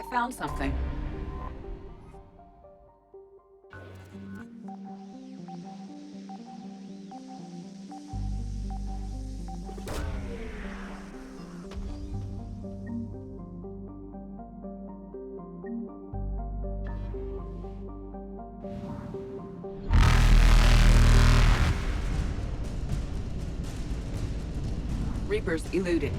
found something. Reapers eluded.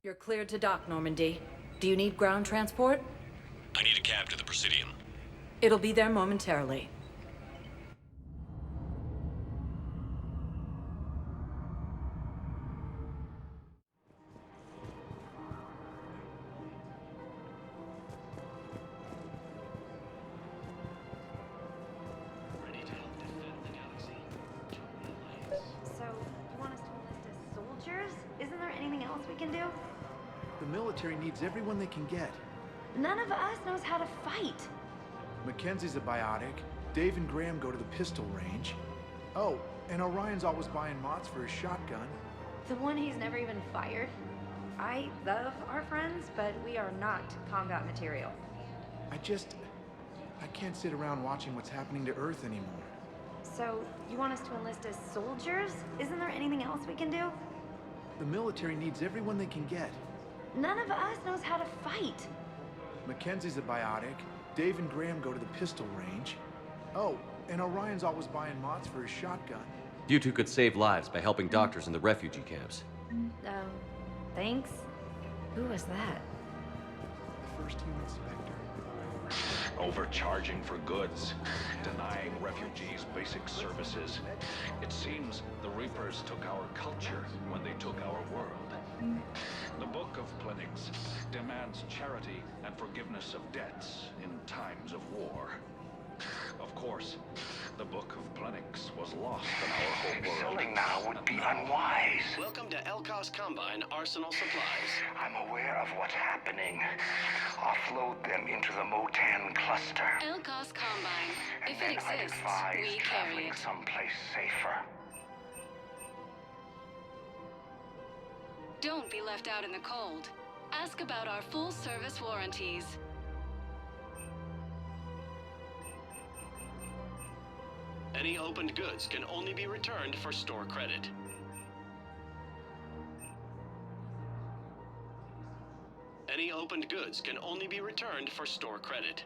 You're cleared to dock, Normandy. Do you need ground transport? I need a cab to the Presidium. It'll be there momentarily. So, you want us to enlist as soldiers? Isn't there anything else we can do? The military needs everyone they can get. None of us knows how to fight. Mackenzie's a biotic. Dave and Graham go to the pistol range. Oh, and Orion's always buying mods for his shotgun. The one he's never even fired. I love our friends, but we are not combat material. I can't sit around watching what's happening to Earth anymore. So, you want us to enlist as soldiers? Isn't there anything else we can do? The military needs everyone they can get. None of us knows how to fight. Mackenzie's a biotic. Dave and Graham go to the pistol range. Oh, and Orion's always buying mods for his shotgun. You two could save lives by helping doctors in the refugee camps. Thanks? Who was that? First team inspector. Overcharging for goods, denying refugees basic services. It seems the Reapers took our culture when they took our world. The Book of Plenix demands charity and forgiveness of debts in times of war. Of course, the Book of Plenix was lost in our whole world. Selling now would be unwise. Welcome to LCOS Combine Arsenal Supplies. I'm aware of what's happening. Offload them into the Motan cluster. LCOS Combine. And If then it I'd exists, advise we carry traveling it. someplace safer. Don't be left out in the cold. Ask about our full service warranties. Any opened goods can only be returned for store credit. Any opened goods can only be returned for store credit.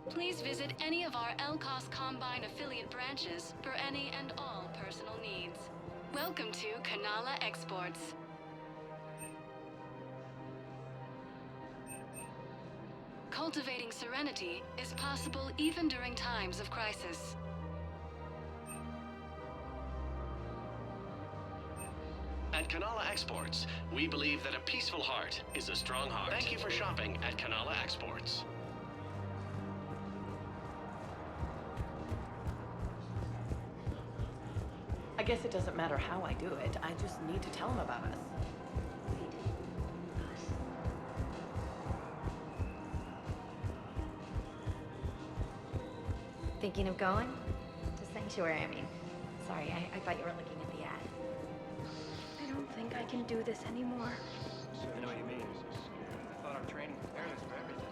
Please visit any of our LCOS Combine affiliate branches for any and all personal needs. Welcome to Kanala Exports. Cultivating serenity is possible even during times of crisis. At Kanala Exports, we believe that a peaceful heart is a strong heart. Thank you for shopping at Kanala Exports. I guess it doesn't matter how I do it. I just need to tell him about us. Thinking of going? To Sanctuary, I mean. Sorry, I thought you were looking at the ad. I don't think I can do this anymore. I know what you mean. I thought our training prepared us for everything.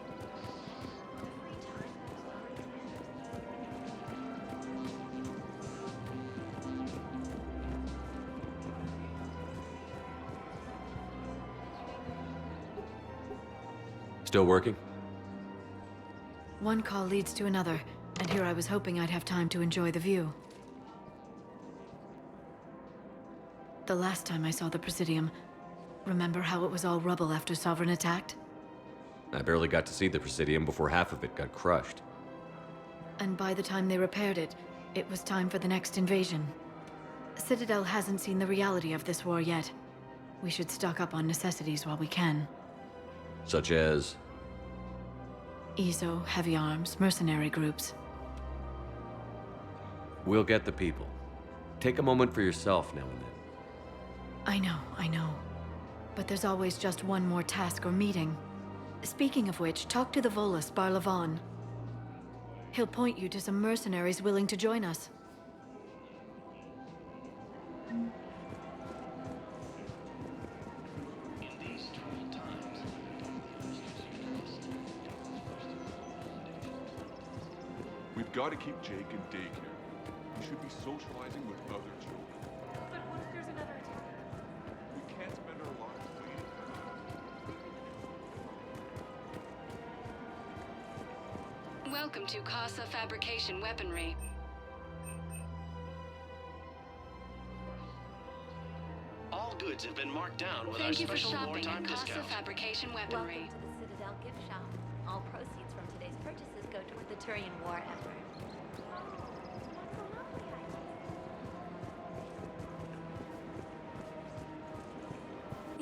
Still working? One call leads to another, and here I was hoping I'd have time to enjoy the view. The last time I saw the Presidium, remember how it was all rubble after Sovereign attacked? I barely got to see the Presidium before half of it got crushed. And by the time they repaired it, it was time for the next invasion. Citadel hasn't seen the reality of this war yet. We should stock up on necessities while we can. Such as? ESO, heavy arms, mercenary groups. We'll get the people. Take a moment for yourself now and then. I know. But there's always just one more task or meeting. Speaking of which, talk to the Volus, Barlavon. He'll point you to some mercenaries willing to join us. We've got to keep Jake in daycare. He should be socializing with other children. But what if there's another attack? We can't spend our lives waiting. Welcome to Casa Fabrication Weaponry. All goods have been marked down with our Thank you for special shopping wartime at Casa discount. Fabrication Weaponry. Welcome to the Citadel gift shop. All proceeds from today's purchases go toward the Turian war effort.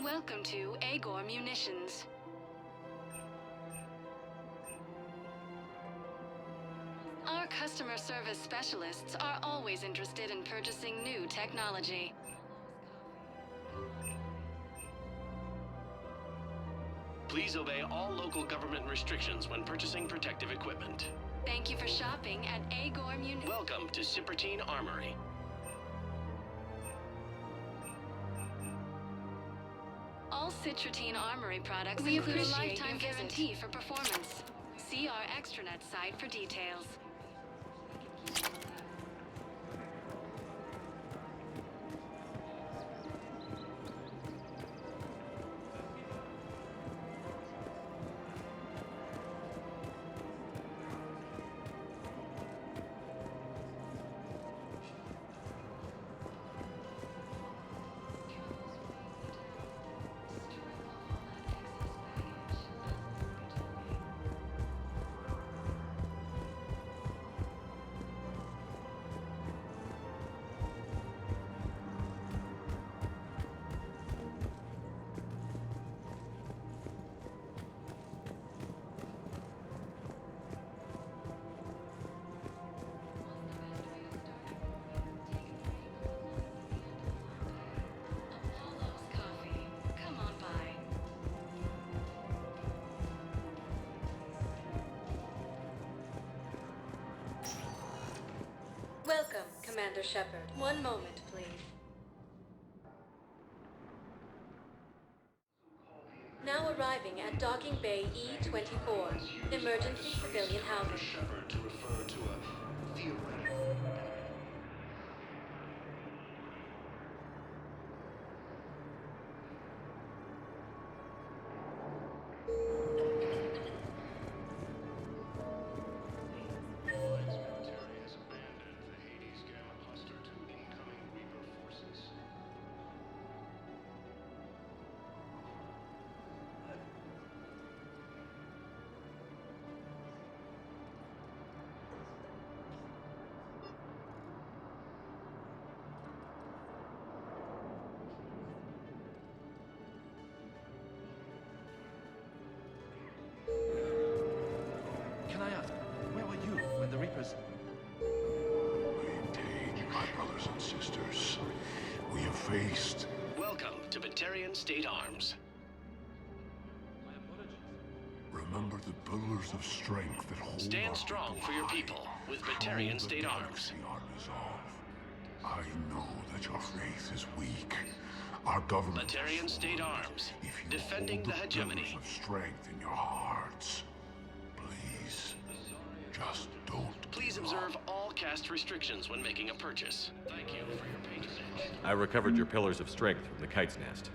Welcome to Agor Munitions. Our customer service specialists are always interested in purchasing new technology. Please obey all local government restrictions when purchasing protective equipment. Thank you for shopping at Agor Munitions. Welcome to Cipertine Armory. All Citratine Armory products include a lifetime guarantee for performance. See our extranet site for details. Welcome, Commander Shepard. One moment, please. Now arriving at Docking Bay E-24, emergency civilian housing. Shepard to refer to a theoretical. Can I ask, where were you when the Reapers... Maintain, my brothers and sisters. We have faced... Welcome to Batarian State Arms. Remember the pillars of strength that hold Stand our strong people for your high. people with Show Batarian the State Arms. galaxy our resolve. I know that your faith is weak. Our government Batarian has State fallen. Arms, If you defending hold the hegemony. pillars of strength in your hearts, please, just don't. Please give observe up. all caste restrictions when making a purchase. Thank you for your patronage. I recovered your pillars of strength from the kite's nest.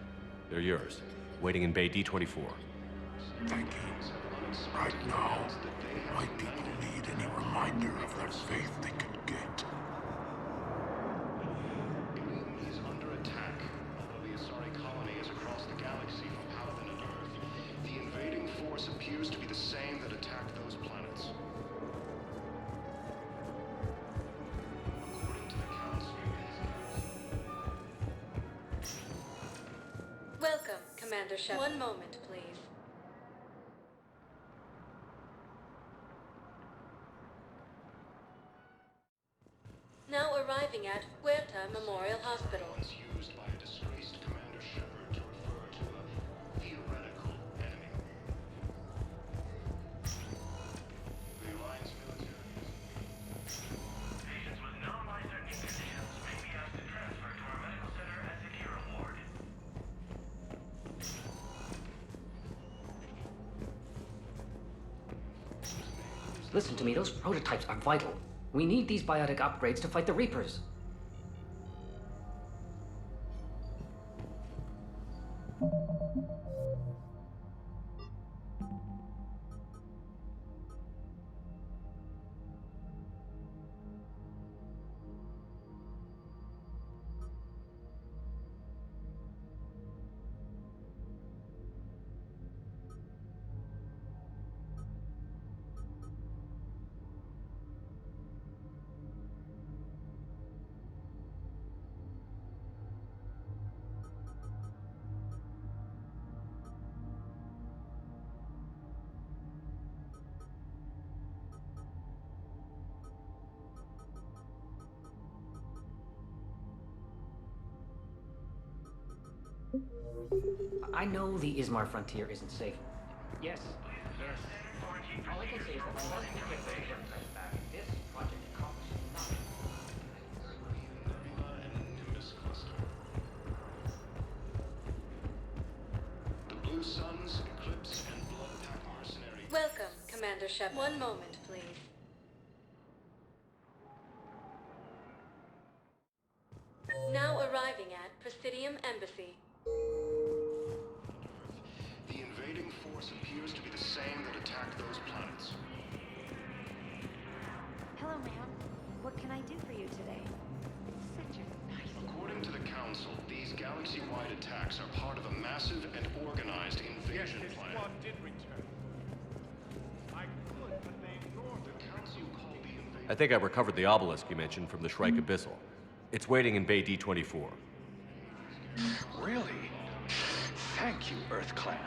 They're yours, waiting in Bay D-24. Thank you. Right now, my people need any reminder of their faith they can get. Is under attack. Although the Asari colony is across the galaxy from Paladin and Earth, the invading force appears to be the same that attacked those planets. Shep. One moment, please. Now arriving at Huerta Memorial Hospital. Once used by a disgraced Commander Shepard to refer to a theoretical enemy. The Alliance military. Patients with non-life-threatening conditions may be asked to transfer to our medical center as a care ward. Listen to me, those prototypes are vital. We need these biotic upgrades to fight the Reapers. I know the Ismar frontier isn't safe. Yes. All I can say is that unless we get the Earth back, this project accomplishes nothing. The Blue Suns, Eclipse, and Blood Pack mercenary. Welcome, Commander Shep. One moment, please. Now arriving at Presidium Embassy. The invading force appears to be the same that attacked those planets. Hello, ma'am. What can I do for you today? Such a nice... According to the Council, these galaxy-wide attacks are part of a massive and organized invasion plan. did return. I could, but they ignored The Council called the invasion... I think I recovered the obelisk you mentioned from the Shrike Abyssal. It's waiting in Bay D24. Really? Thank you, Earth Clan.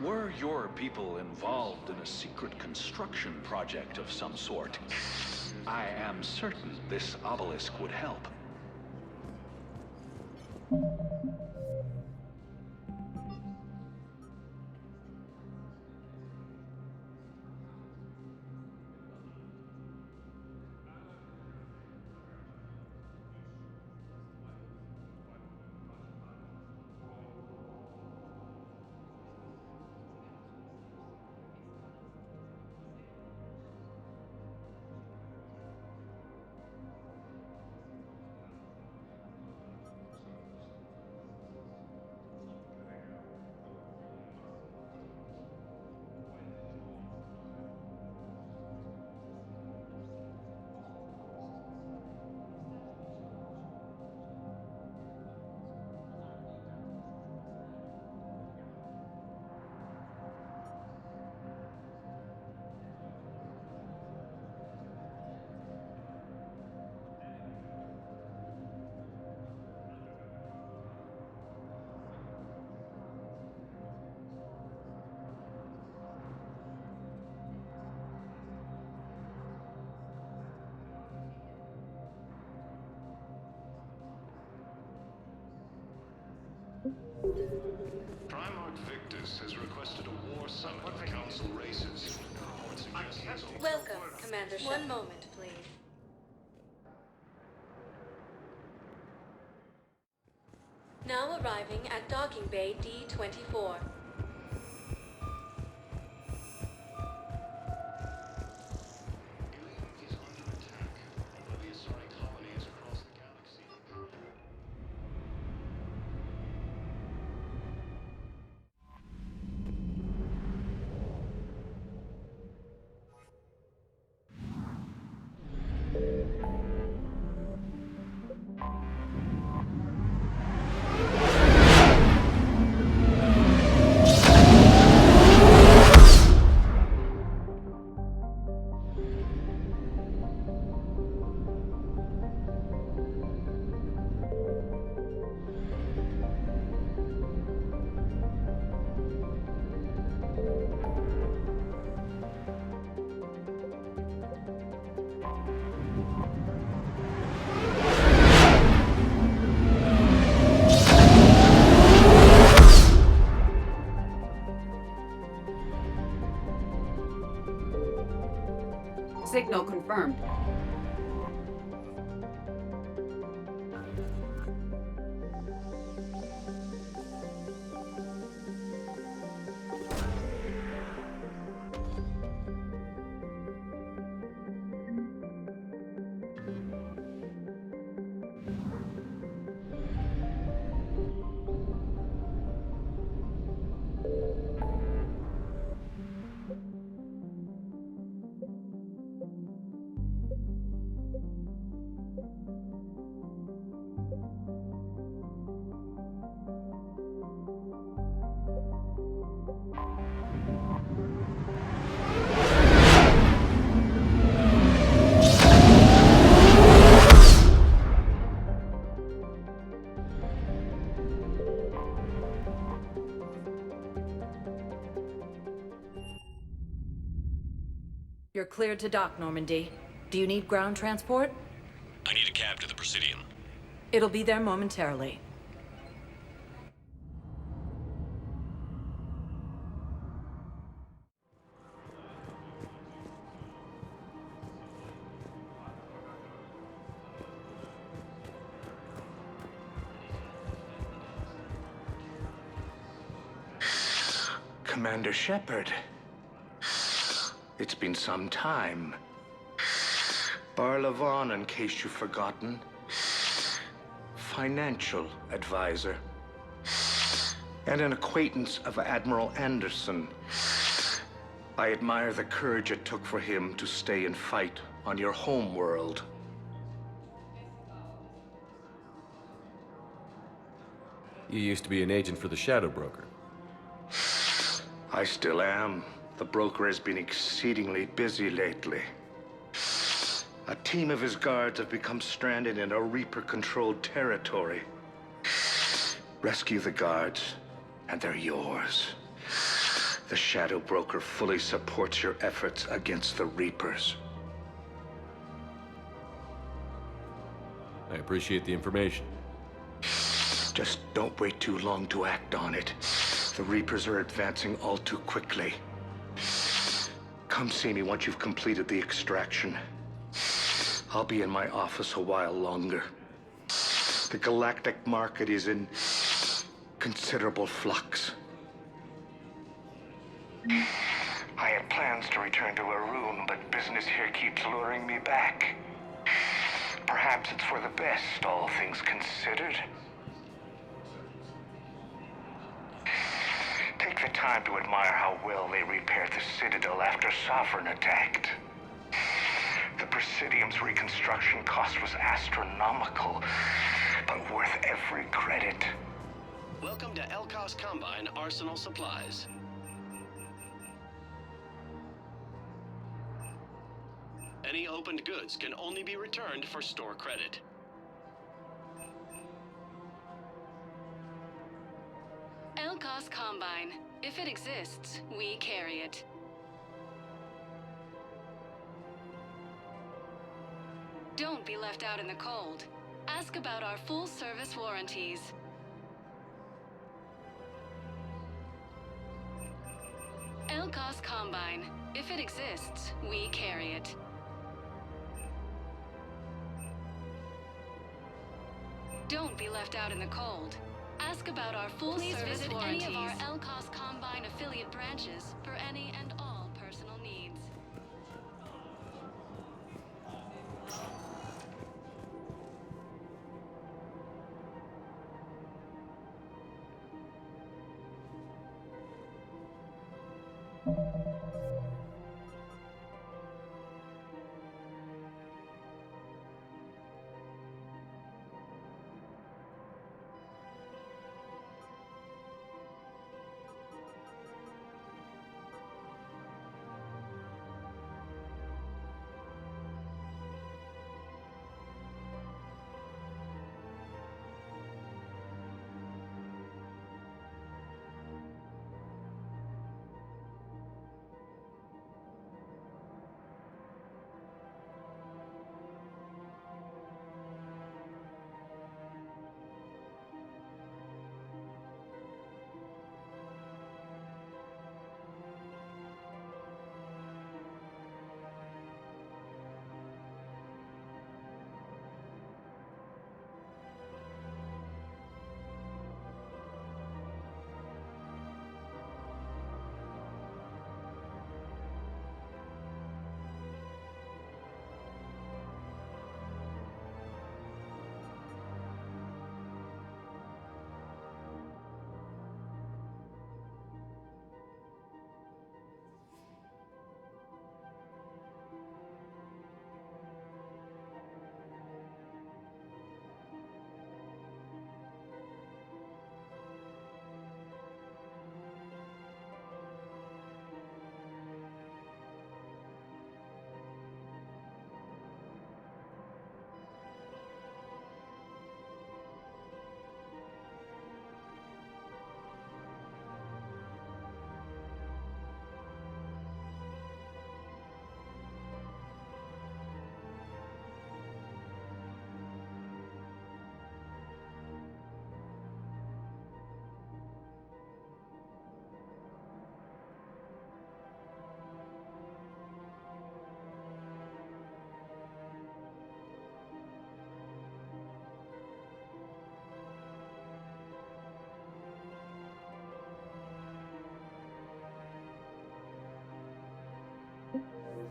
Were your people involved in a secret construction project of some sort, I am certain this obelisk would help. Primarch Victus has requested a war summit of Council races. Welcome, Commander Shep. One moment, please. Now arriving at Docking Bay D24. Is under attack. Leviathan colonies across the galaxy. Signal confirmed. You're cleared to dock, Normandy. Do you need ground transport? I need a cab to the Presidium. It'll be there momentarily. Commander Shepard. It's been some time. Barlavon, in case you've forgotten. Financial advisor. And an acquaintance of Admiral Anderson. I admire the courage it took for him to stay and fight on your home world. You used to be an agent for the Shadow Broker. I still am. The broker has been exceedingly busy lately. A team of his guards have become stranded in a Reaper-controlled territory. Rescue the guards, and they're yours. The Shadow Broker fully supports your efforts against the Reapers. I appreciate the information. Just don't wait too long to act on it. The Reapers are advancing all too quickly. Come see me once you've completed the extraction. I'll be in my office a while longer. The galactic market is in considerable flux. I had plans to return to Arun, but business here keeps luring me back. Perhaps it's for the best, all things considered. Take the time to admire how well they repaired the Citadel after Sovereign attacked. The Presidium's reconstruction cost was astronomical, but worth every credit. Welcome to LCOS Combine Arsenal Supplies. Any opened goods can only be returned for store credit. LCOS Combine. If it exists, we carry it. Don't be left out in the cold. Ask about our full-service warranties. LCOS Combine. If it exists, we carry it. Don't be left out in the cold. Ask about our full-service warranties. Please visit any of our LCOS Combine affiliate branches for any and all personal needs.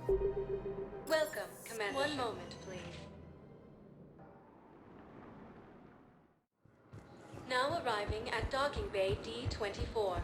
Welcome, Commander. One moment, please. Now arriving at docking bay D-24.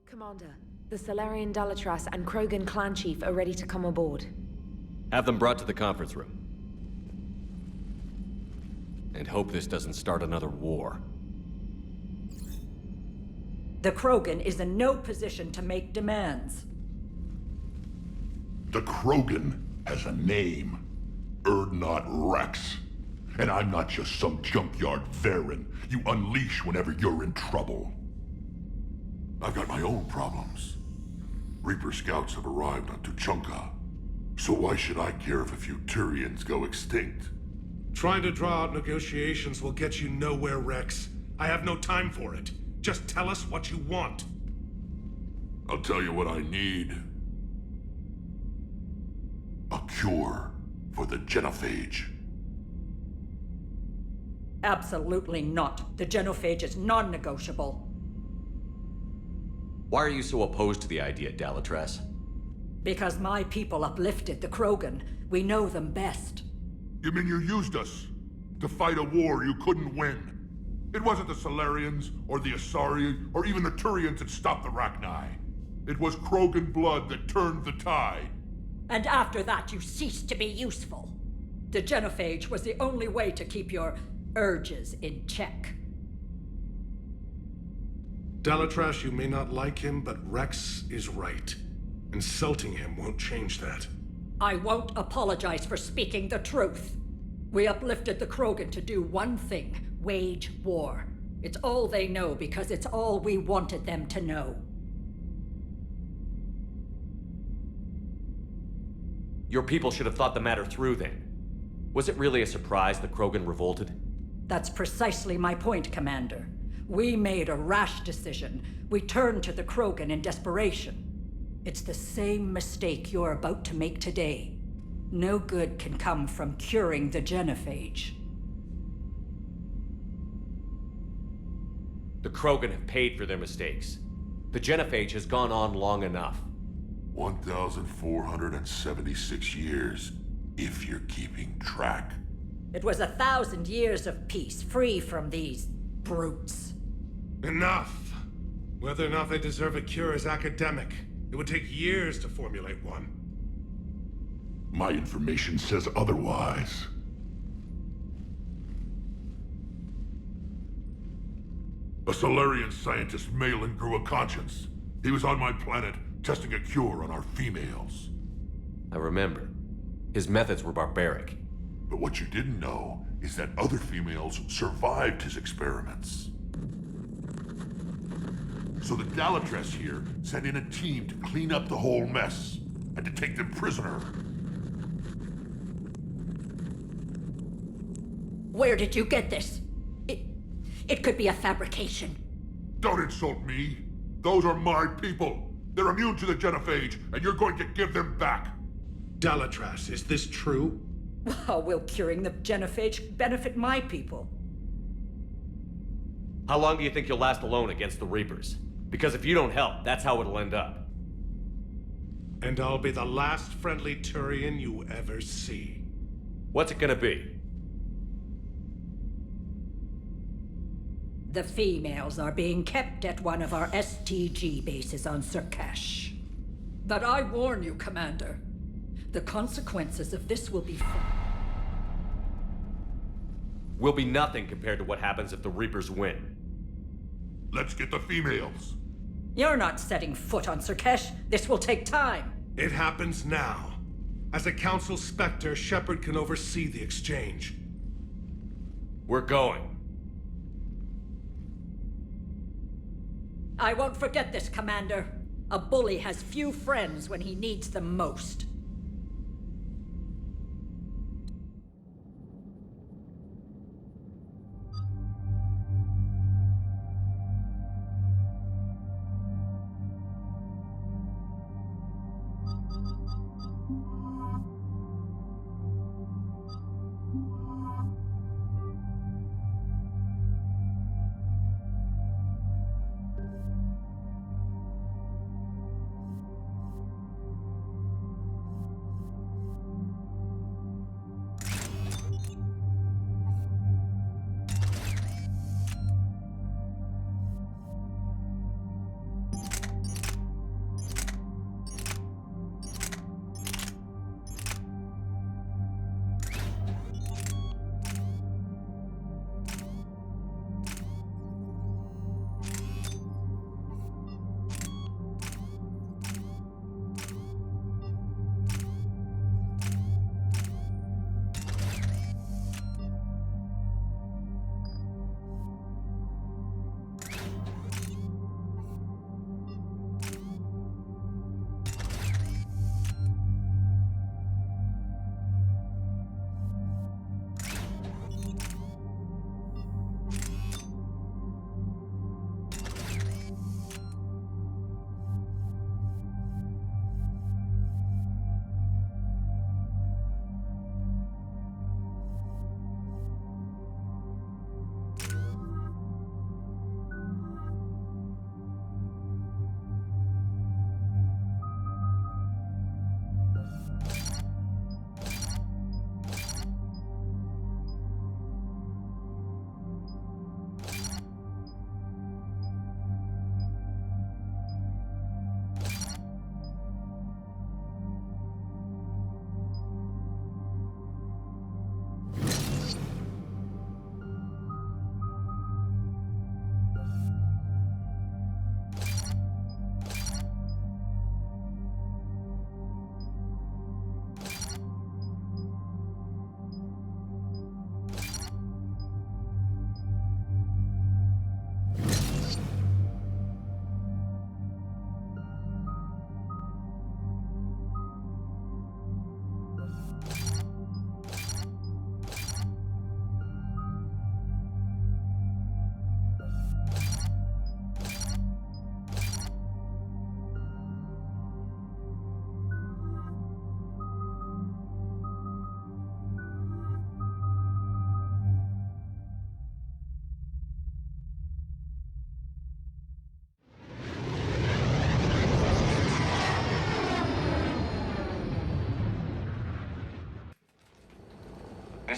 Commander, the Salarian Dalatras and Krogan clan chief are ready to come aboard. Have them brought to the conference room. And hope this doesn't start another war. The Krogan is in no position to make demands. The Krogan has a name. Urdnot Rex. And I'm not just some junkyard Varen you unleash whenever you're in trouble. I've got my own problems. Reaper scouts have arrived on Tuchanka. So why should I care if a few Turians go extinct? Trying to draw out negotiations will get you nowhere, Rex. I have no time for it. Just tell us what you want. I'll tell you what I need. A cure for the genophage. Absolutely not. The genophage is non-negotiable. Why are you so opposed to the idea, Dalatras? Because my people uplifted the Krogan. We know them best. You mean you used us to fight a war you couldn't win? It wasn't the Salarians, or the Asari, or even the Turians that stopped the Rachni. It was Krogan blood that turned the tide. And after that, you ceased to be useful. The genophage was the only way to keep your urges in check. Dalatras, you may not like him, but Rex is right. Insulting him won't change that. I won't apologize for speaking the truth. We uplifted the Krogan to do one thing. Wage war. It's all they know because it's all we wanted them to know. Your people should have thought the matter through then. Was it really a surprise the Krogan revolted? That's precisely my point, Commander. We made a rash decision. We turned to the Krogan in desperation. It's the same mistake you're about to make today. No good can come from curing the genophage. The Krogan have paid for their mistakes. The genophage has gone on long enough. 1,476 years, if you're keeping track. It was 1,000 years of peace, free from these brutes. Enough! Whether or not they deserve a cure is academic. It would take years to formulate one. My information says otherwise. A Solarian scientist, Malin, grew a conscience. He was on my planet, testing a cure on our females. I remember. His methods were barbaric. But what you didn't know is that other females survived his experiments. So the Dalatras here sent in a team to clean up the whole mess, and to take them prisoner. Where did you get this? It could be a fabrication. Don't insult me. Those are my people. They're immune to the genophage, and you're going to give them back. Dalatras, is this true? How will curing the genophage benefit my people? How long do you think you'll last alone against the Reapers? Because if you don't help, that's how it'll end up. And I'll be the last friendly Turian you ever see. What's it gonna be? The females are being kept at one of our STG bases on Surkash. But I warn you, Commander, the consequences of this will be Will be nothing compared to what happens if the Reapers win. Let's get the females. You're not setting foot on Surkash. This will take time. It happens now. As a Council Spectre, Shepard can oversee the exchange. We're going. I won't forget this, Commander. A bully has few friends when he needs them most.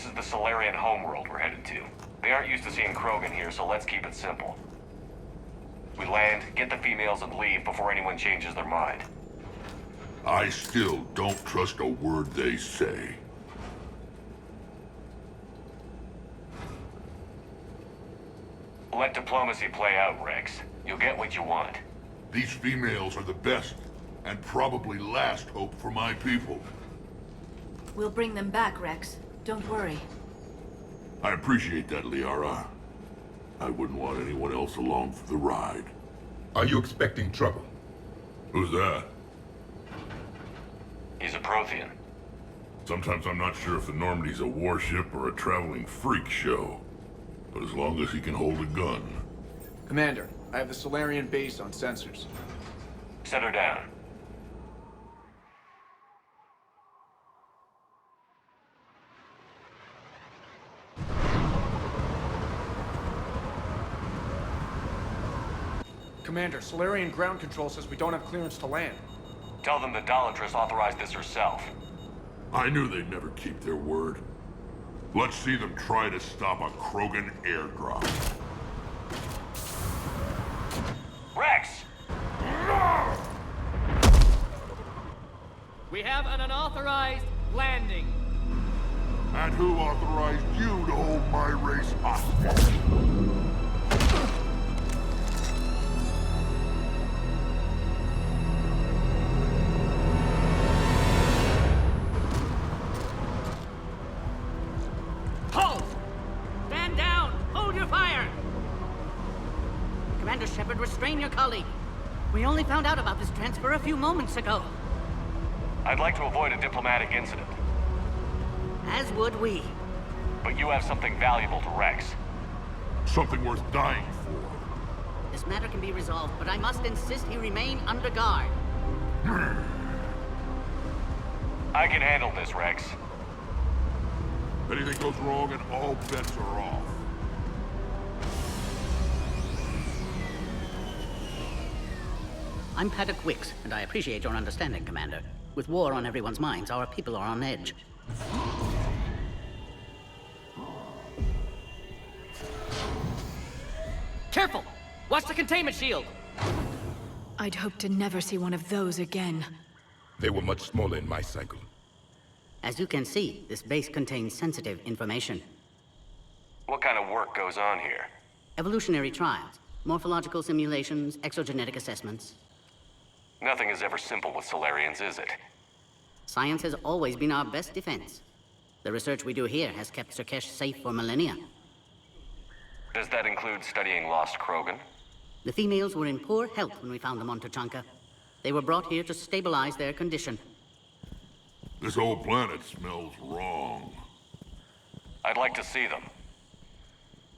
This is the Solarian homeworld we're headed to. They aren't used to seeing Krogan here, so let's keep it simple. We land, get the females, and leave before anyone changes their mind. I still don't trust a word they say. Let diplomacy play out, Rex. You'll get what you want. These females are the best, and probably last hope for my people. We'll bring them back, Rex. Don't worry. I appreciate that, Liara. I wouldn't want anyone else along for the ride. Are you expecting trouble? Who's that? He's a Prothean. Sometimes I'm not sure if the Normandy's a warship or a traveling freak show. But as long as he can hold a gun. Commander, I have the Solarian base on sensors. Set her down. Commander, Solarian ground control says we don't have clearance to land. Tell them the Dalatrass authorized this herself. I knew they'd never keep their word. Let's see them try to stop a Krogan airdrop. Rex! We have an unauthorized landing. And who authorized you to hold my race hostage? Hold! Stand down! Hold your fire! Commander Shepard, restrain your colleague. We only found out about this transfer a few moments ago. I'd like to avoid a diplomatic incident. As would we. But you have something valuable to Rex. Something worth dying for. This matter can be resolved, but I must insist he remain under guard. I can handle this, Rex. If anything goes wrong and all bets are off. I'm Paddock Wicks, and I appreciate your understanding, Commander. With war on everyone's minds, our people are on edge. Careful! Watch the containment shield! I'd hoped to never see one of those again. They were much smaller in my cycle. As you can see, this base contains sensitive information. What kind of work goes on here? Evolutionary trials, morphological simulations, exogenetic assessments. Nothing is ever simple with Solarians, is it? Science has always been our best defense. The research we do here has kept Surkesh safe for millennia. Does that include studying lost Krogan? The females were in poor health when we found them on Tuchanka. They were brought here to stabilize their condition. This whole planet smells wrong. I'd like to see them.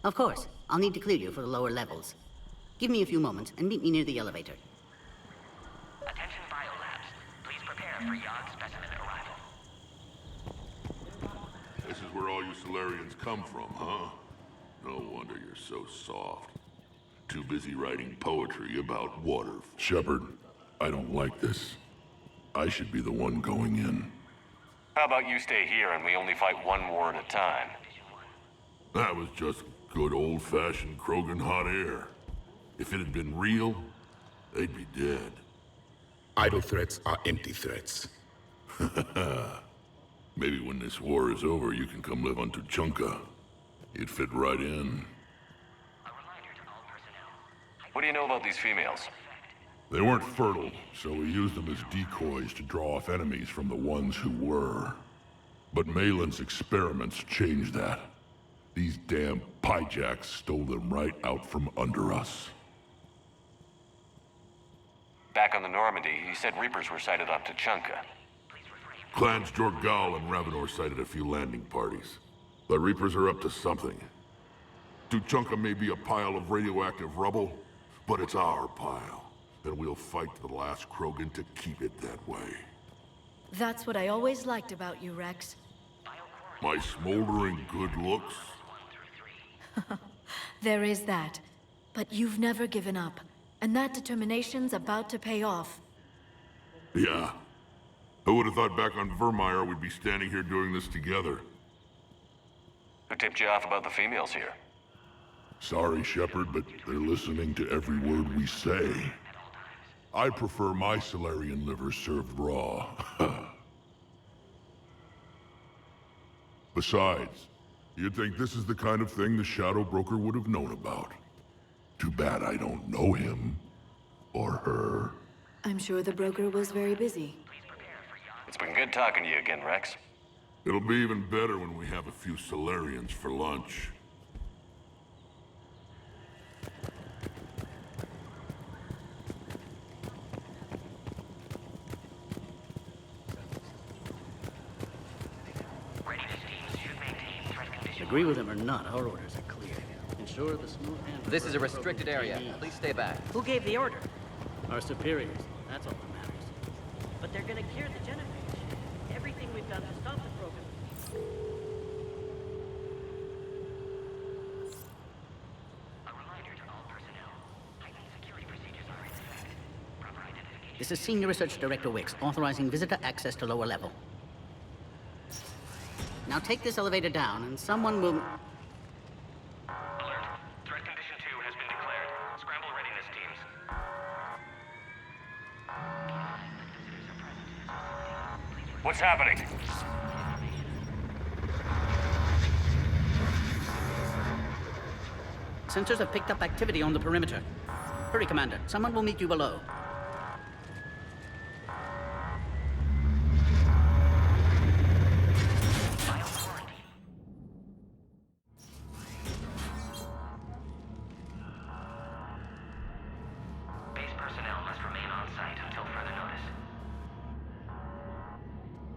Of course. I'll need to clear you for the lower levels. Give me a few moments and meet me near the elevator. Attention biolabs. Please prepare for Yod specimen arrival. This is where all you Solarians come from, huh? No wonder you're so soft. Too busy writing poetry about water. Shepard, I don't like this. I should be the one going in. How about you stay here and we only fight one war at a time? That was just good old-fashioned Krogan hot air. If it had been real, they'd be dead. Idle threats are empty threats. Maybe when this war is over, you can come live on Tuchanka. You'd fit right in. What do you know about these females? They weren't fertile, so we used them as decoys to draw off enemies from the ones who were. But Malin's experiments changed that. These damn pyjacks stole them right out from under us. Back on the Normandy, you said Reapers were sighted on Tuchanka. Clans Jorgal and Ravenor sighted a few landing parties. The Reapers are up to something. Tuchanka may be a pile of radioactive rubble, but it's our pile. And we'll fight to the last Krogan to keep it that way. That's what I always liked about you, Rex. My smoldering good looks? There is that. But you've never given up. And that determination's about to pay off. Yeah. Who would have thought back on Vermeer we'd be standing here doing this together? Who tipped you off about the females here? Sorry, Shepard, but they're listening to every word we say. I prefer my Solarian liver served raw. Besides, you'd think this is the kind of thing the Shadow Broker would have known about. Too bad I don't know him. Or her. I'm sure the broker was very busy. It's been good talking to you again, Rex. It'll be even better when we have a few Solarians for lunch. Agree with him or not, our orders are clear. Ensure the smooth hand. This is a restricted area. Please stay back. Who gave the order? Our superiors. That's all that matters. But they're gonna cure the genophage. Everything we've done to stop the Krogan. This is Senior Research Director Wicks, authorizing visitor access to lower level. Now take this elevator down, and someone will... Alert. Threat condition 2 has been declared. Scramble readiness teams. What's happening? Sensors have picked up activity on the perimeter. Hurry, Commander. Someone will meet you below.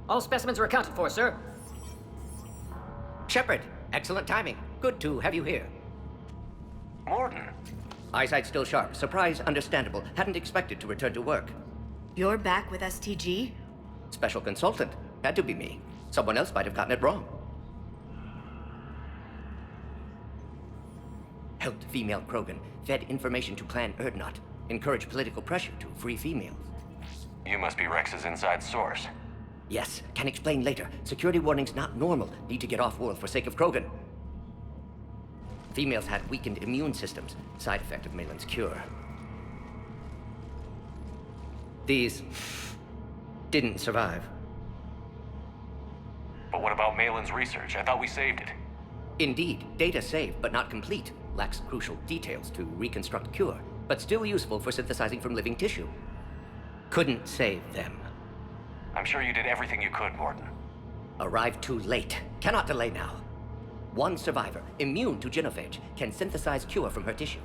All specimens are accounted for, sir. Shepard, excellent timing. Good to have you here. Morton. Eyesight still sharp. Surprise understandable. Hadn't expected to return to work. You're back with STG? Special consultant. Had to be me. Someone else might have gotten it wrong. Helped female Krogan. Fed information to Clan Urdnot. Encouraged political pressure to free females. You must be Rex's inside source. Yes, can explain later. Security warnings not normal. Need to get off-world for sake of Krogan. Females had weakened immune systems. Side effect of Malin's cure. These didn't survive. But what about Malin's research? I thought we saved it. Indeed, data saved, but not complete. Lacks crucial details to reconstruct cure, but still useful for synthesizing from living tissue. Couldn't save them. I'm sure you did everything you could, Morton. Arrived too late. Cannot delay now. One survivor, immune to genophage, can synthesize cure from her tissue.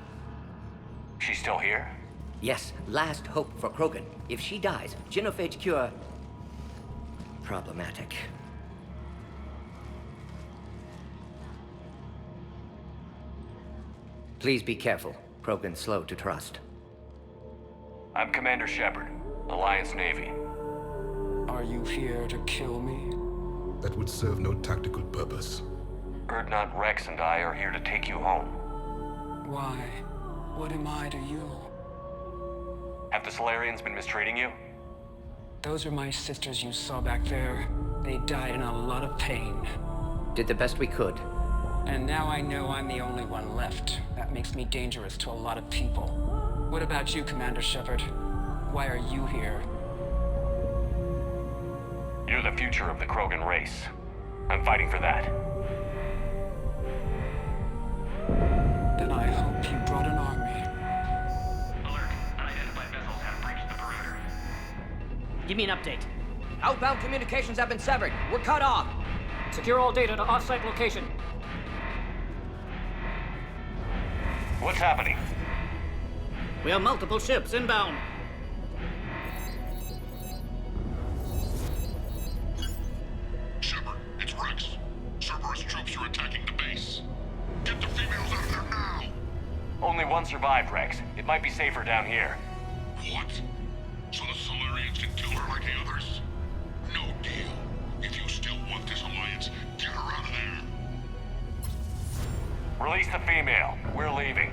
She's still here? Yes, last hope for Krogan. If she dies, genophage cure... problematic. Please be careful. Krogan's slow to trust. I'm Commander Shepard, Alliance Navy. Are you here to kill me? That would serve no tactical purpose. Urdnot, Rex, and I are here to take you home. Why? What am I to you? Have the Solarians been mistreating you? Those are my sisters you saw back there. They died in a lot of pain. Did the best we could. And now I know I'm the only one left. That makes me dangerous to a lot of people. What about you, Commander Shepard? Why are you here? You're the future of the Krogan race. I'm fighting for that. Then I hope you brought an army. Alert. Unidentified vessels have breached the perimeter. Give me an update. Outbound communications have been severed. We're cut off. Secure all data to off-site location. What's happening? We have multiple ships inbound. Shepard, it's Rex. Cerberus troops are attacking the base. Get the females out of there now! Only one survived, Rex. It might be safer down here. What? So the Solarians can kill her like the others? No deal. If you still want this alliance, get her out of there. Release the female. We're leaving.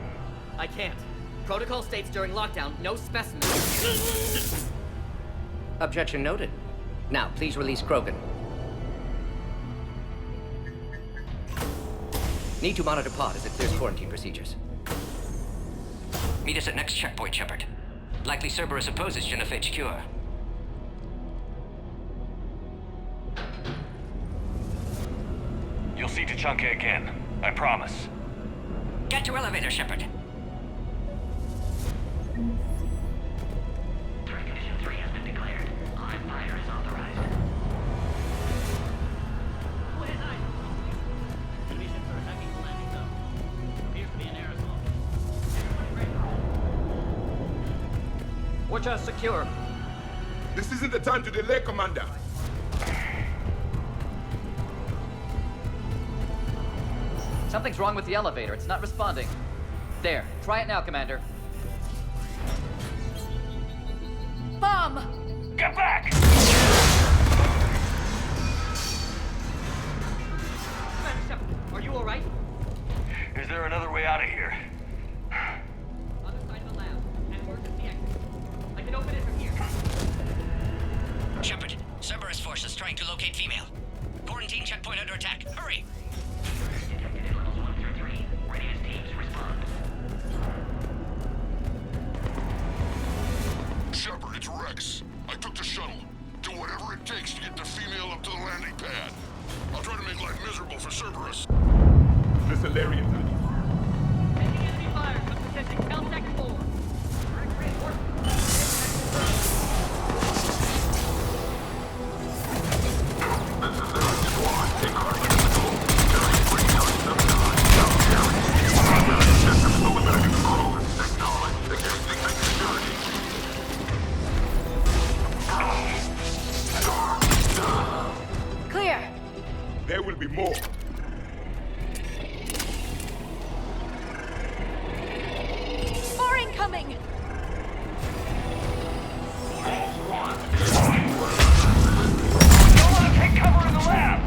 I can't. Protocol states during lockdown, no specimens. Objection noted. Now, please release Krogan. Need to monitor pod as it clears quarantine procedures. Meet us at next checkpoint, Shepard. Likely Cerberus opposes genophage cure. You'll see Tachanka again. I promise. Get to elevator, Shepard. Threat condition 3 has been declared. Live fire is authorized. Conditions are attacking the landing zone. Appears to be an aerosol. Watch us secure. This isn't the time to delay, Commander. Something's wrong with the elevator. It's not responding. There. Try it now, Commander. Bomb! Get back! Commander Shepard, are you alright? Is there another way out of here? Other side of the lab. And work at the exit. I can open it from here. Shepard, Cerberus forces trying to locate female. Quarantine checkpoint under attack. Hurry! Detected at levels 1 through 3. Readiness teams respond. Shepard, it's Rex. I took the shuttle. Do whatever it takes to get the female up to the landing pad. I'll try to make life miserable for Cerberus. The Salarians are Taking enemy fire. Come protecting Caltech 4. Clear! There will be more. More incoming! Don't want to take cover in the lab!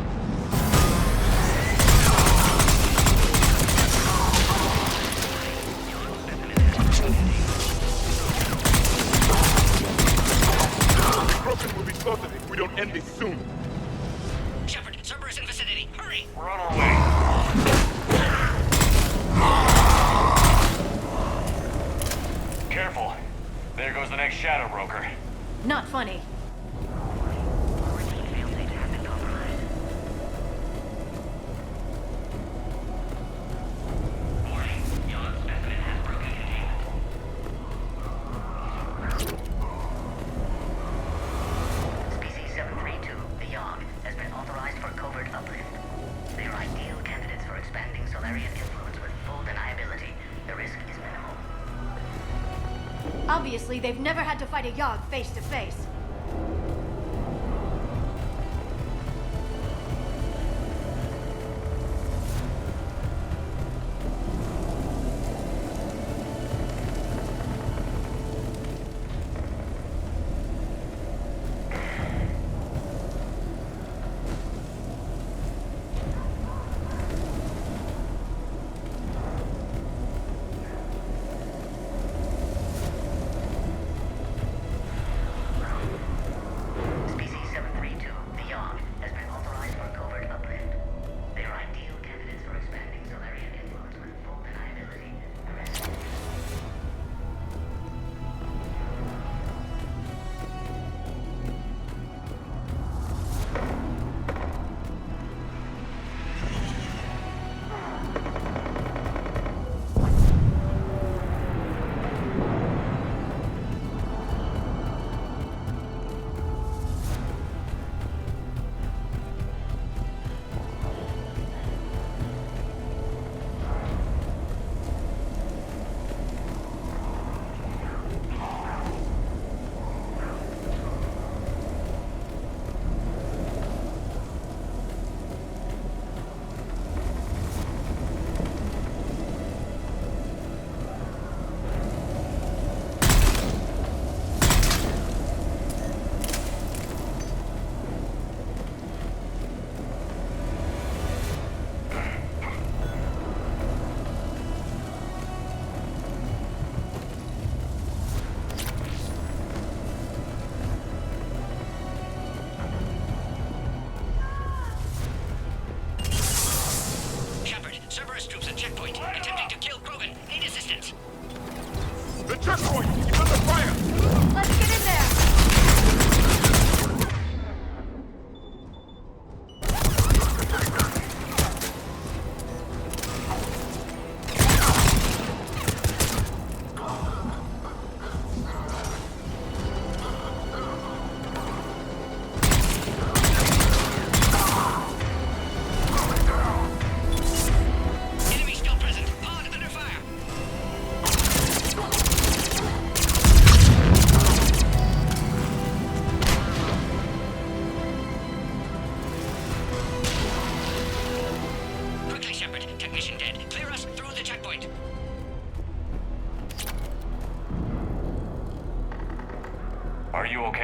Krogan will be slaughtered if we don't end this soon. Shepard, Cerberus in vicinity. Hurry! We're on our way. Careful. There goes the next shadow broker. Not funny. Species 732, the Yogg, has been authorized for covert uplift. They are ideal candidates for expanding Solarian influence with full deniability. The risk is minimal. Obviously, they've never had to fight a Yogg face to face.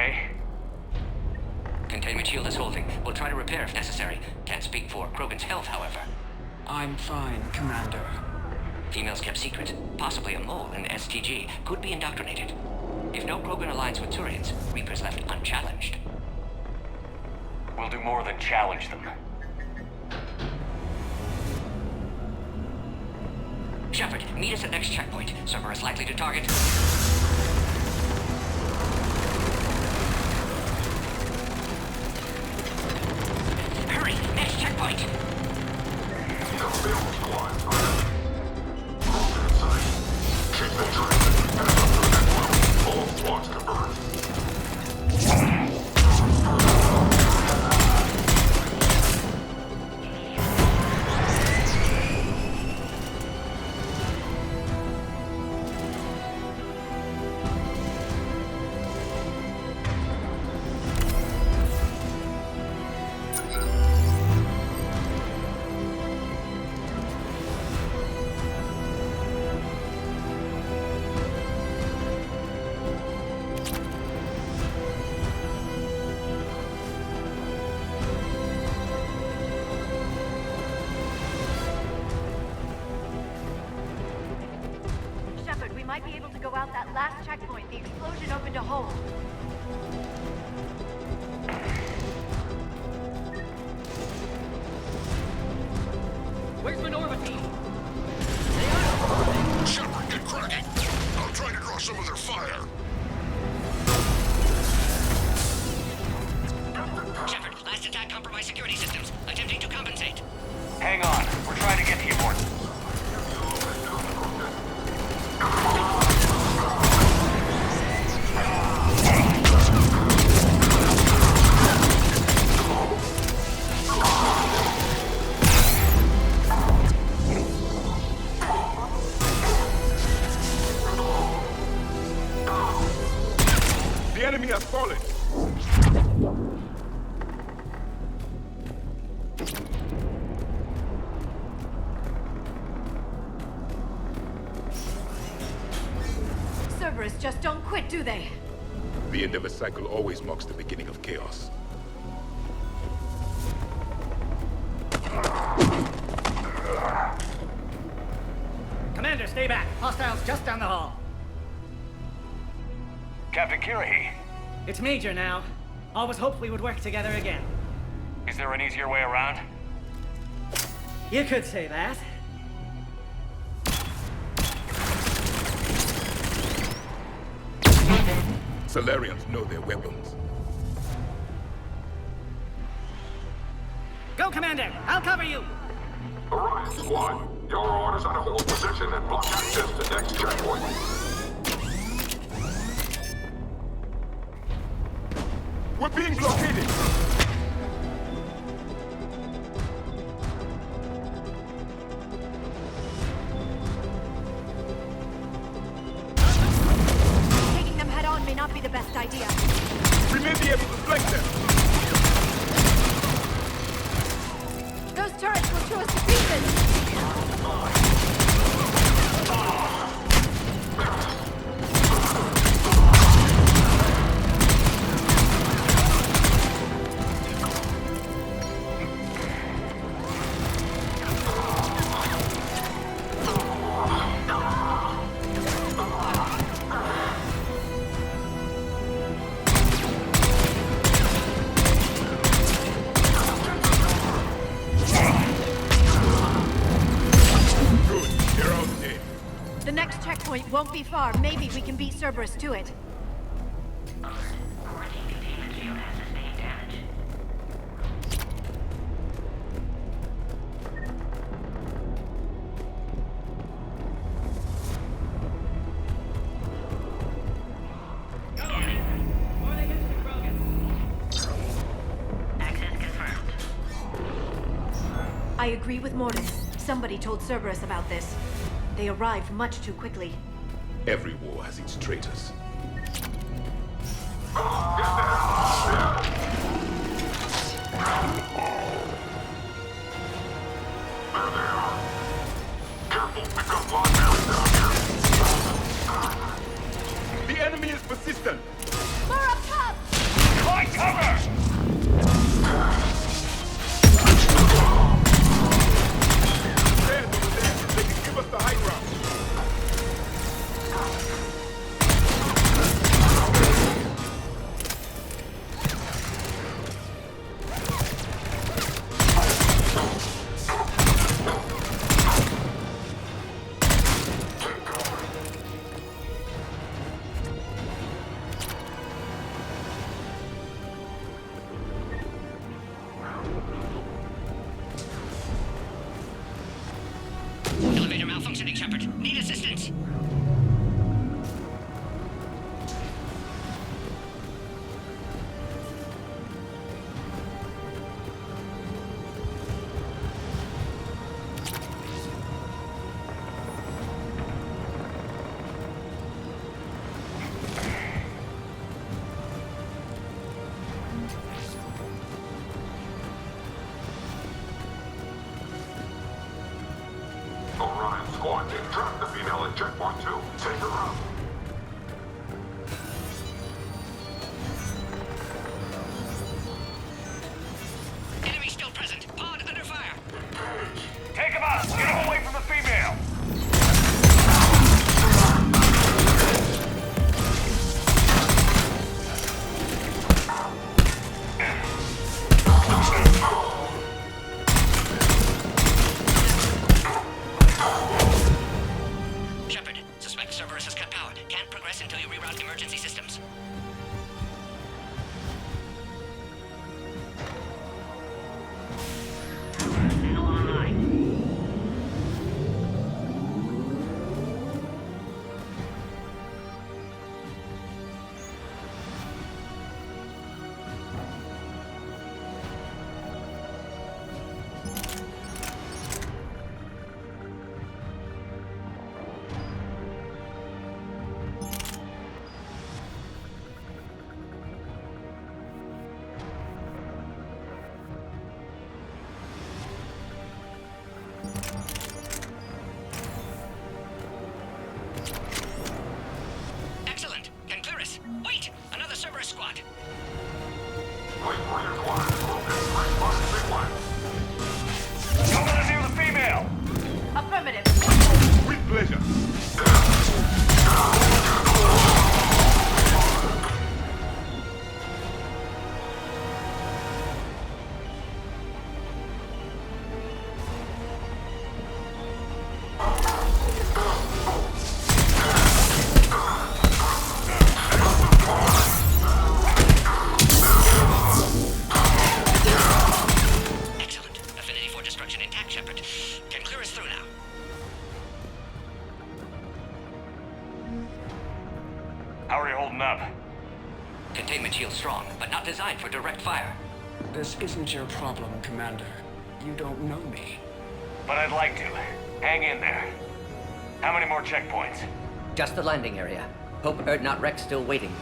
okay? Containment shield is holding. We'll try to repair if necessary. Can't speak for Krogan's health, however. I'm fine, Commander. Females kept secret. Possibly a mole in STG. Could be indoctrinated. If no Krogan aligns with Turians, Reapers left unchallenged. We'll do more than challenge them. Shepard, meet us at next checkpoint. Cerberus likely to target. Hurry! Next checkpoint! All squads converge. Shepard, we might be able to go out that last checkpoint. The explosion opened a hole. Where's Minorva team? Shepard, get cracking! I'll try to draw some of their fire. Shepard, last attack compromised security systems. Attempting to compensate. Hang on. We're trying to get to you, Morton. The enemy has fallen. Cerberus just don't quit, do they? The end of a cycle always marks the beginning of chaos. Commander, stay back. Hostiles just down the hall. Captain Kirahi, It's Major now. Always hoped we would work together again. is there an easier way around? You could say that. Salarians know their weapons. Go, Commander! I'll cover you! Orion Squad, your orders are to hold position and block access to next checkpoint. We're being blockaded! Taking them head on may not be the best idea. We may be able to flank them! Those turrets will chew us to pieces! The next checkpoint won't be far. Maybe we can beat Cerberus to it. I agree with Morton. Somebody told Cerberus about this. They arrived much too quickly. Every war has its traitors. The enemy is persistent! More up top! Drop the female at checkpoint 2. Take her out. Enemy still present. Pod under fire. Take him out! Get him away from the female! Shepard, suspect Cerberus has cut power. Can't progress until you reroute emergency systems. Now online. Excellent. Concurus. Wait! Another Cerberus squad. Nobody near the female! Affirmative. With pleasure. Excellent. Affinity for destruction intact, Shepard. Can clear us through now. How are you holding up? Containment shield strong, but not designed for direct fire. This isn't your problem, Commander. You don't know me. But I'd like to. Hang in there. How many more checkpoints? Just the landing area. Hope not Rex still waiting.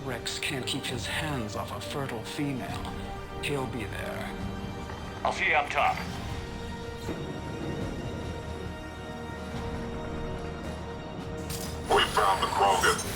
Rex can't keep his hands off a fertile female. He'll be there. I'll see you up top. We found the Krogan.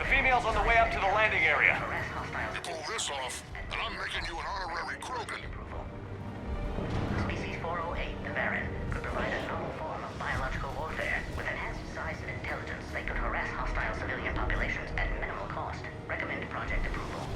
females on the way up to the landing area. You pull this off, and I'm making you an honorary Krogan. Species 408, the Baron, could provide a novel form of biological warfare. With enhanced size and intelligence, they could harass hostile civilian populations at minimal cost. Recommend project approval.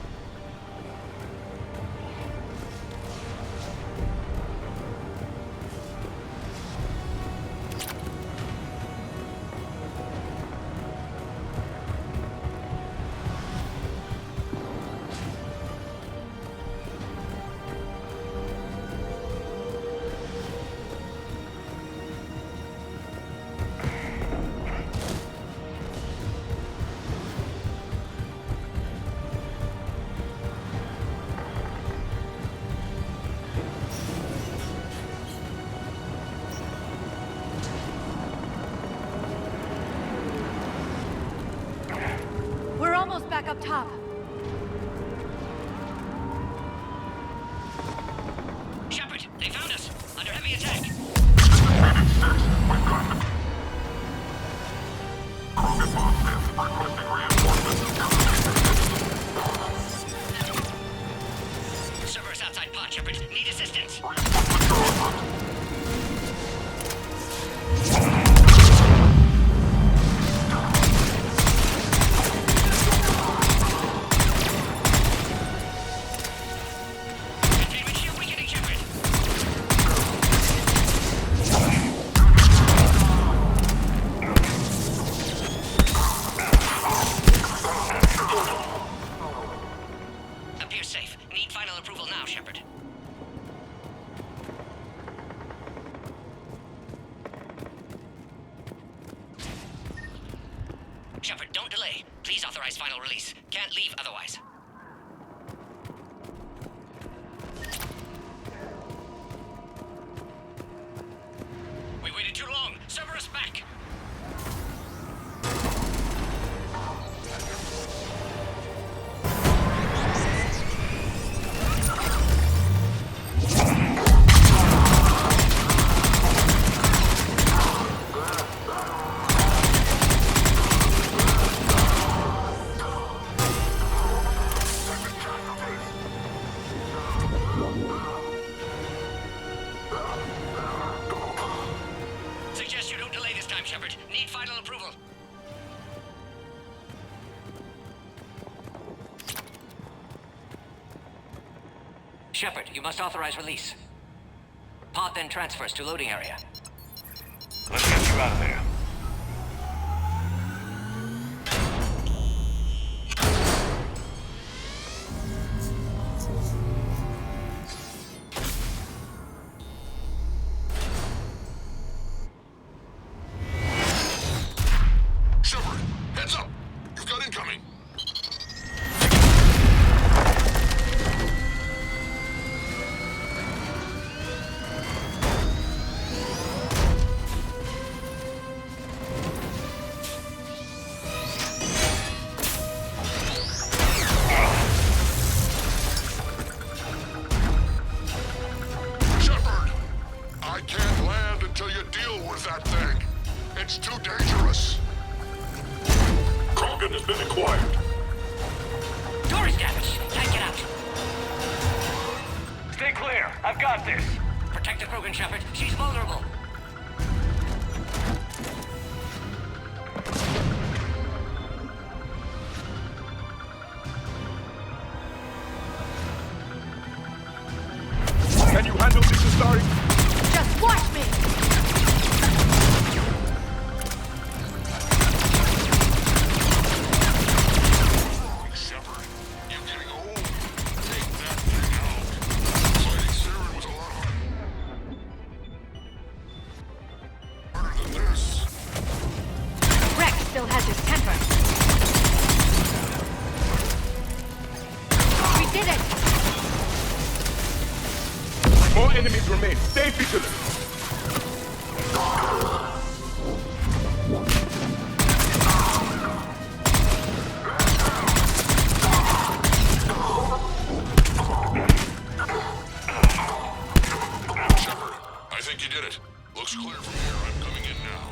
up top. Shepard, they found us! Under heavy attack! Cerberus outside pod, Shepard. Need assistance. Containment shield weakening, Shepard. Appears safe. Need final approval now, Shepard. Shepard, don't delay. Please authorize final release. Can't leave otherwise. We waited too long. Cerberus back. Suggest you don't delay this time, Shepard. Need final approval. Shepard, you must authorize release. Pod then transfers to loading area. Let's get you out of there. Shepard, heads up! You've got incoming! Shepard! I can't land until you deal with that thing. It's too dangerous. Krogan has been acquired. Door is damaged. Can't get out. Stay clear. I've got this. Protect the Krogan, Shepard. She's vulnerable. Can you handle this, Astari? Just watch me! Shepard, you're getting old. Take that thing out. Fighting Saren was a lot harder than this. Rex still has his temper. We did it! More enemies remain. Stay vigilant. Shepard, I think you did it. Looks clear from here. I'm coming in now.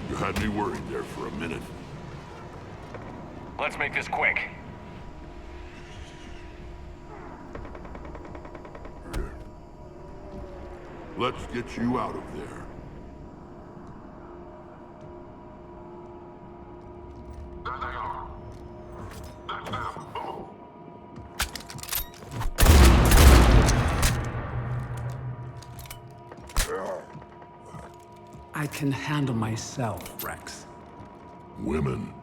You had me worried there for a minute. Let's make this quick. Let's get you out of there. There they are. That's them. Move. I can handle myself, Rex. Women.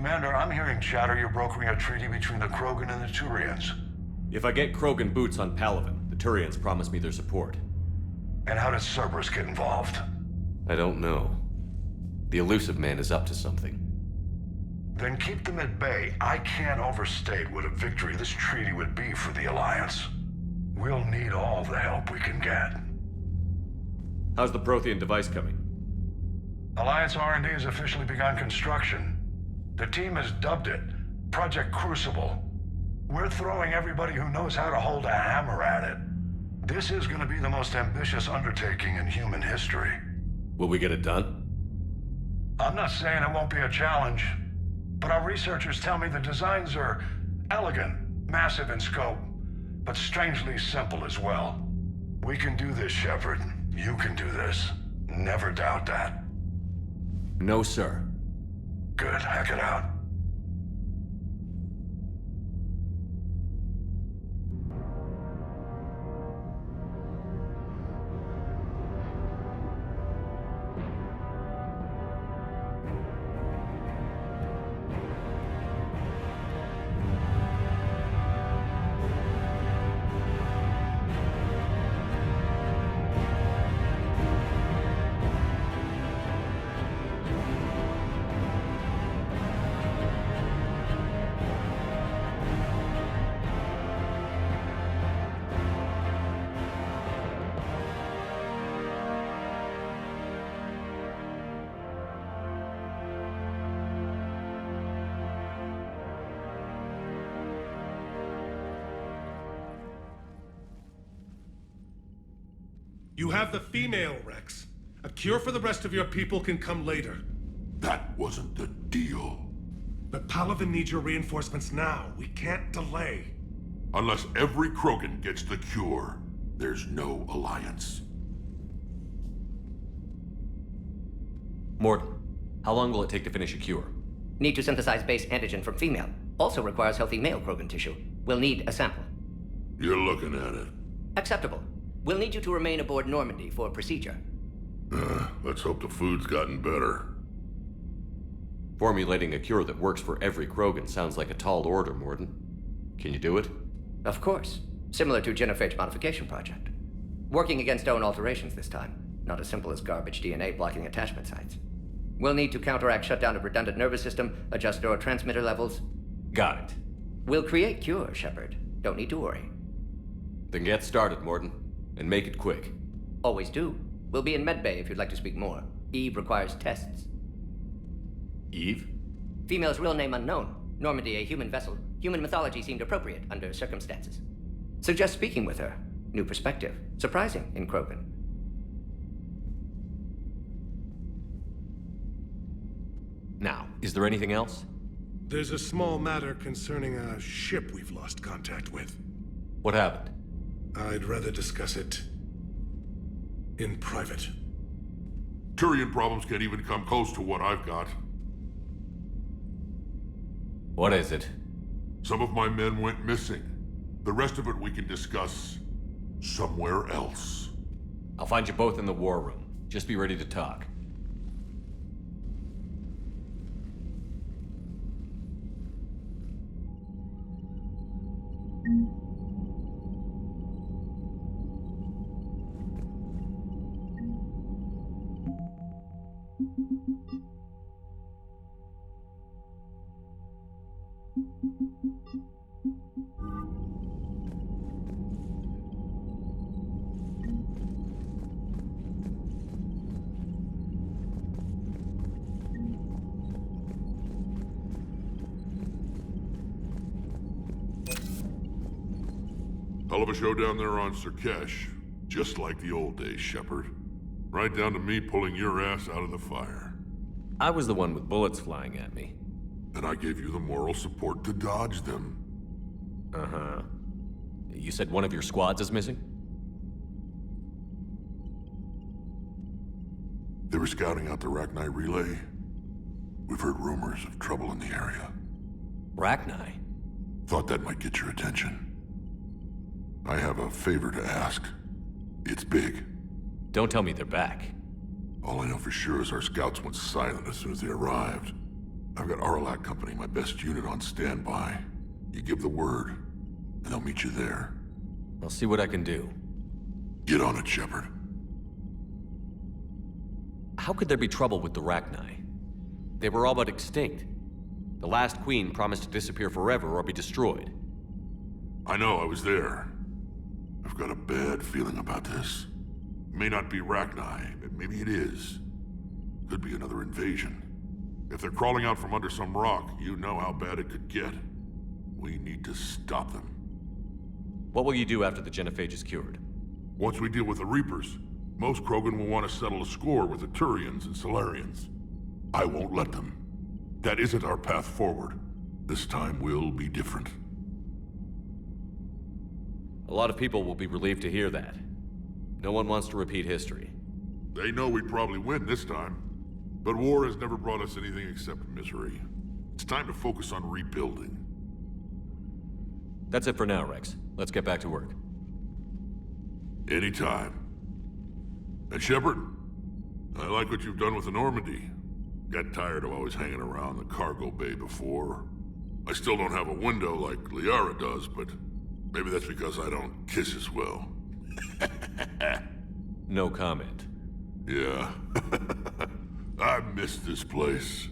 Commander, I'm hearing chatter you're brokering a treaty between the Krogan and the Turians. If I get Krogan boots on Palaven, the Turians promise me their support. And how does Cerberus get involved? I don't know. The Elusive Man is up to something. Then keep them at bay. I can't overstate what a victory this treaty would be for the Alliance. We'll need all the help we can get. How's the Prothean device coming? Alliance R&D has officially begun construction. The team has dubbed it Project Crucible. We're throwing everybody who knows how to hold a hammer at it. This is going to be the most ambitious undertaking in human history. Will we get it done? I'm not saying it won't be a challenge, but our researchers tell me the designs are elegant, massive in scope, but strangely simple as well. We can do this, Shepard. You can do this. Never doubt that. No, sir. Good. Hack it out. You have the female, Rex. A cure for the rest of your people can come later. That wasn't the deal. But Palaven needs your reinforcements now. We can't delay. Unless every Krogan gets the cure, there's no alliance. Morton, how long will it take to finish a cure? Need to synthesize base antigen from female. Also requires healthy male Krogan tissue. We'll need a sample. You're looking at it. Acceptable. We'll need you to remain aboard Normandy for procedure. Let's hope the food's gotten better. Formulating a cure that works for every Krogan sounds like a tall order, Morton. Can you do it? Of course. Similar to genophage modification project. Working against own alterations this time. Not as simple as garbage DNA blocking attachment sites. We'll need to counteract shutdown of redundant nervous system, adjust neurotransmitter levels. Got it. We'll create cure, Shepard. Don't need to worry. Then get started, Morton. And make it quick. Always do. We'll be in medbay if you'd like to speak more. Eve requires tests. Eve? Female's real name unknown. Normandy, a human vessel. Human mythology seemed appropriate under circumstances. Suggest speaking with her. New perspective. Surprising in Krogan. Now, is there anything else? There's a small matter concerning a ship we've lost contact with. What happened? I'd rather discuss it in private. Turian problems can't even come close to what I've got. What is it? Some of my men went missing. The rest of it we can discuss somewhere else. I'll find you both in the war room. Just be ready to talk. Hell of a show down there on Surkesh. Just like the old days, Shepard. Right down to me pulling your ass out of the fire. I was the one with bullets flying at me. And I gave you the moral support to dodge them. Uh-huh. You said one of your squads is missing? They were scouting out the Rachni relay. We've heard rumors of trouble in the area. Rachni? Thought that might get your attention. I have a favor to ask. It's big. Don't tell me they're back. All I know for sure is our scouts went silent as soon as they arrived. I've got Aralac Company, my best unit, on standby. You give the word, and they'll meet you there. I'll see what I can do. Get on it, Shepard. How could there be trouble with the Rachni? They were all but extinct. The last queen promised to disappear forever or be destroyed. I know, I was there. I've got a bad feeling about this. It may not be Rachni, but maybe it is. Could be another invasion. If they're crawling out from under some rock, you know how bad it could get. We need to stop them. What will you do after the genophage is cured? Once we deal with the Reapers, most Krogan will want to settle a score with the Turians and Solarians. I won't let them. That isn't our path forward. This time will be different. A lot of people will be relieved to hear that. No one wants to repeat history. They know we'd probably win this time. But war has never brought us anything except misery. It's time to focus on rebuilding. That's it for now, Rex. Let's get back to work. Anytime. And Shepard, I like what you've done with the Normandy. Got tired of always hanging around the cargo bay before. I still don't have a window like Liara does, but maybe that's because I don't kiss as well. No comment. Yeah. I miss this place.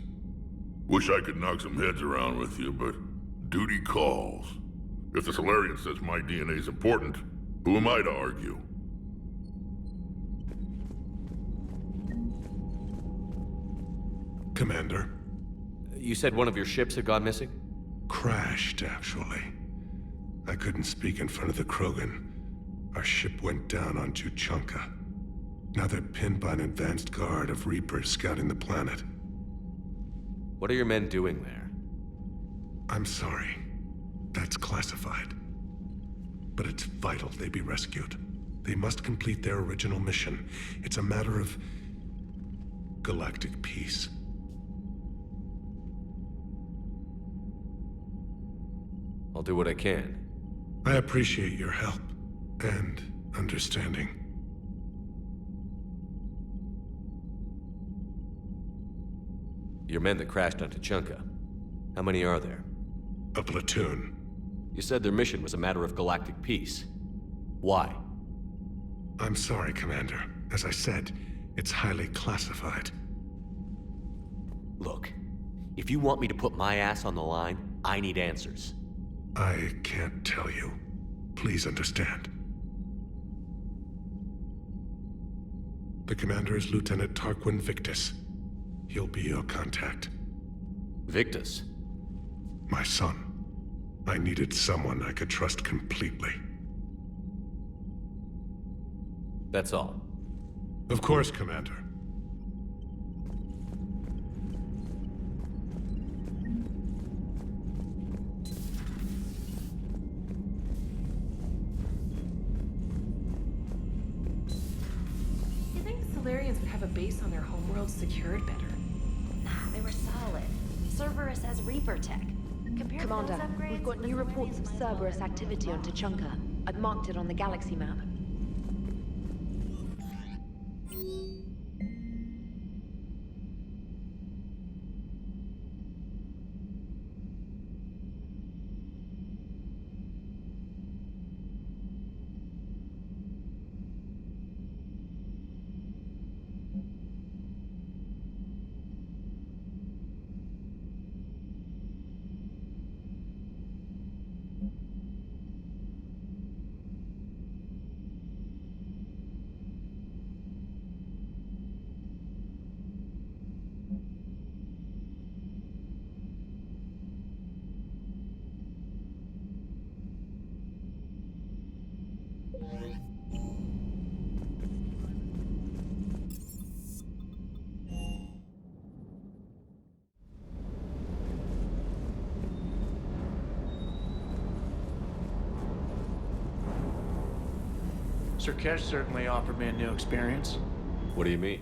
Wish I could knock some heads around with you, but duty calls. If the Solarian says my DNA's important, who am I to argue? Commander. You said one of your ships had gone missing? Crashed, actually. I couldn't speak in front of the Krogan. Our ship went down on Tuchanka. Now they're pinned by an advanced guard of Reapers scouting the planet. What are your men doing there? I'm sorry. That's classified. But it's vital they be rescued. They must complete their original mission. It's a matter of galactic peace. I'll do what I can. I appreciate your help and understanding. Your men that crashed on Tuchanka. How many are there? A platoon. You said their mission was a matter of galactic peace. Why? I'm sorry, Commander. As I said, it's highly classified. Look, if you want me to put my ass on the line, I need answers. I can't tell you. Please understand. The commander is Lieutenant Tarquin Victus. He'll be your contact. Victus? My son. I needed someone I could trust completely. That's all. Of course, Commander. You think Solarians would have a base on their homeworld secured better? Nah, they were solid. Cerberus has Reaper tech. Commander, we've got new reports of Cerberus activity on Tuchanka. I've marked it on the galaxy map. Sir Kesh certainly offered me a new experience. What do you mean?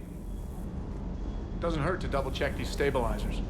Doesn't hurt to double check these stabilizers.